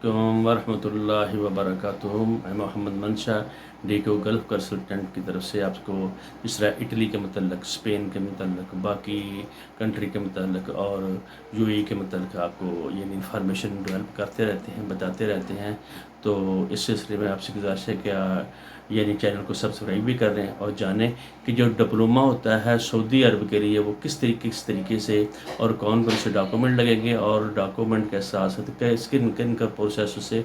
वरहमतुल्लाहि वबरकातुहू। मैं मोहम्मद मंशा डीको गल्फ़ कंसल्टेंट की तरफ से आपको इस तरह इटली के मतलब, स्पेन के मतलब, बाकी कंट्री के मतलब और यूएई के मतलब आपको यानी इंफॉर्मेशन डेवलप करते रहते हैं, बताते रहते हैं। तो इस सिलसिले में आपसे गुजारिश है कि यानी चैनल को सब्सक्राइब भी कर लें और जानें कि जो डिप्लोमा होता है सऊदी अरब के लिए वो किस तरीके से और कौन कौन से डॉक्यूमेंट लगेंगे और डॉक्यूमेंट के साथ साथ किन किन का प्रोसेस से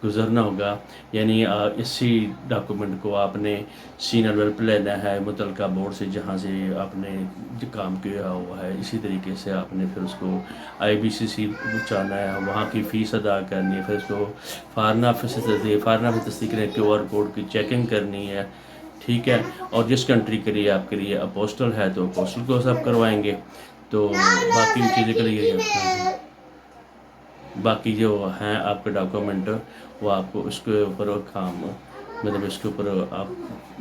गुजरना होगा। यानी इसी डॉक्यूमेंट को आपने सीनियर लेवल पर लेना है मुतलका बोर्ड से जहाँ से आपने जो काम किया हुआ है, इसी तरीके से आपने फिर उसको IBCC जाना है, वहाँ की फ़ीस अदा करनी है, फिर उसको फ़ारन ऑफिस से तस्दीक QR कोड की चेकिंग करनी है, ठीक है। और जिस कंट्री के लिए आपके लिए अपोस्टल है तो अपोस्टल को सब करवाएंगे। तो बाकी चीज़ें के लिए बाकी जो हैं आपके डॉक्यूमेंट वो आपको उसके ऊपर काम मतलब इसके ऊपर आप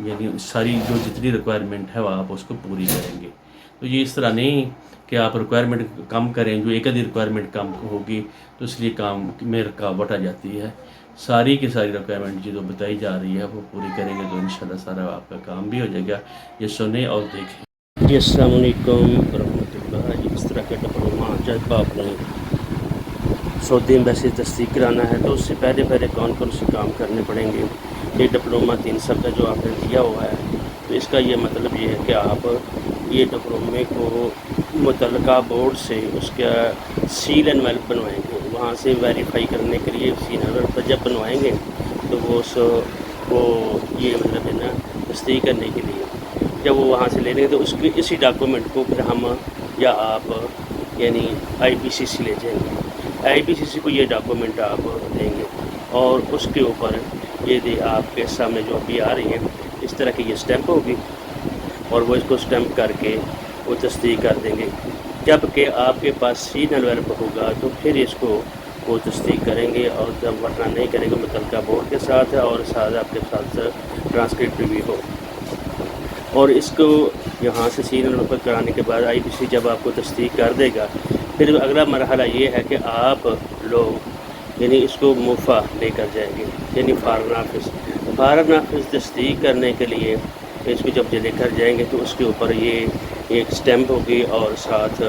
यानी सारी जो जितनी रिक्वायरमेंट है वो आप उसको पूरी करेंगे। तो ये इस तरह नहीं कि आप रिक्वायरमेंट कम करें, जो एक आधी रिक्वायरमेंट कम होगी तो इसलिए काम में रुकावट आ जाती है। सारी की सारी रिक्वायरमेंट जो बताई जा रही है वो पूरी करेंगे तो इंशाल्लाह सारा आपका काम भी हो जाएगा। ये सुने और देखें। जी अस्सलाम वालेकुम रहमतुल्लाह। इस तरह का डिप्लोमा जब आपने सऊदी एम्बेसी तस्दीक कराना है तो उससे पहले कौन कौन से काम करने पड़ेंगे। ये डिप्लोमा 3 साल का जो आपने दिया हुआ है तो इसका ये मतलब ये है कि आप ये डिप्लोमे को मुतलका बोर्ड से उसका सील एंड वेल बनवाएंगे। वहाँ से वेरीफाई करने के लिए सील एंड वेल पर जब बनवाएंगे तो वो ये मतलब है ना तस्दीक करने के लिए जब वो वहाँ से ले लेंगे तो उसके इसी डॉक्यूमेंट को फिर हम या आप यानी IBCC ले जाएंगे। IBCC को ये डॉक्यूमेंट आप देंगे और उसके ऊपर ये दे आपके सामने जो अभी आ रही है इस तरह की ये स्टैंप होगी और वो इसको स्टैंप करके वो तस्दीक कर देंगे। जबकि आपके पास सीनियर वर्क होगा तो फिर इसको वो तस्दीक करेंगे और जब वरना नहीं करेंगे मुतलका बोर्ड के साथ और साथ आपके साथ ट्रांसक्रिप्ट भी हो। और इसको यहाँ से सीनियर वर्क कराने के बाद IBCC जब आपको तस्दीक कर देगा फिर अगला मरहला ये है कि आप लोग यानी इसको मुफा लेकर जाएंगे यानी फ़ारन ऑफिस तस्दीक करने के लिए इसको जब लेकर जाएंगे तो उसके ऊपर ये एक स्टैम्प होगी और साथ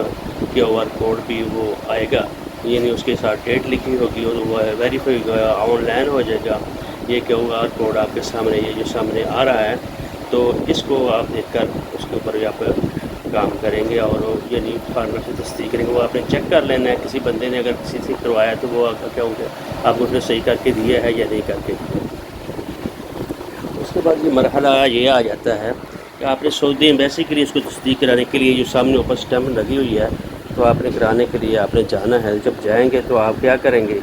QR कोड भी वो आएगा यानी उसके साथ डेट लिखी होगी और वो वेरीफाई ऑनलाइन हो जाएगा। ये QR कोड आपके सामने ये जो सामने आ रहा है तो इसको आप देखकर उसके ऊपर आप काम करेंगे और यानी फार्मर से तस्दीक करेंगे। वो आपने चेक कर लेना है किसी बंदे ने अगर किसी से करवाया तो वो क्या होगा आपको उसने सही करके दिया है या नहीं करके दिया। उसके बाद ये मरहला ये आ जाता है कि आपने सऊदी एम्बेसी के लिए इसको तस्दीक कराने के लिए जो सामने ऊपर स्टैम्प लगी हुई है तो आपने कराने के लिए आपने जाना है। जब जाएंगे तो आप क्या करेंगे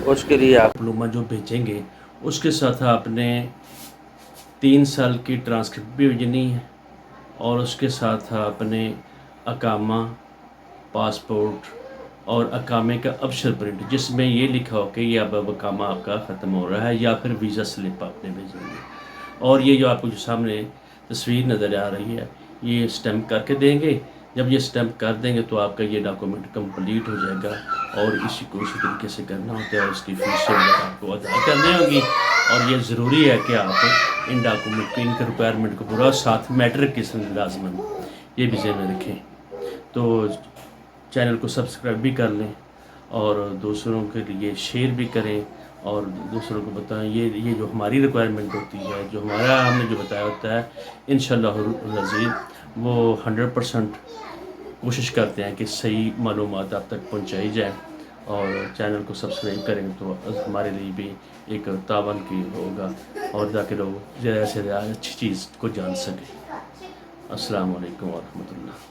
उसके लिए आप डिप्लोमा जो भेजेंगे उसके साथ आपने 3 साल की ट्रांसक्रिप्ट भी भेजनी है और उसके साथ आपने अकामा, पासपोर्ट और अकामे का अबशर प्रिंट जिसमें ये लिखा हो कि ये अब अकामा आपका ख़त्म हो रहा है या फिर वीज़ा स्लिप आपने भेजेंगे। और ये जो आपको जो सामने तस्वीर नज़र आ रही है ये स्टैम्प करके देंगे। जब ये स्टैम्प कर देंगे तो आपका ये डॉक्यूमेंट कंप्लीट हो जाएगा और इसी को इसी तरीके से करना होता है। उसकी फीस आपको अदा करनी होगी और ये ज़रूरी है कि आप इन डॉक्यूमेंट की इनके रिक्वायरमेंट को पूरा साथ मैट्रिक की लाजमन ये भी ज़हन में रखें। तो चैनल को सब्सक्राइब भी कर लें और दूसरों के लिए शेयर भी करें और दूसरों को बताएं। ये जो हमारी रिक्वायरमेंट होती है जो हमारा हमने जो बताया होता है इंशाअल्लाह अज़ीज़ वो 100% कोशिश करते हैं कि सही मालूमात आप तक पहुंचाई जाए। और चैनल को सब्सक्राइब करें तो हमारे लिए भी एक तावन की होगा और ताकि लोग ज़्यादा से ज़्यादा अच्छी चीज़ को जान सकें। अस्सलाम वालेकुम व रहमतुल्लाह।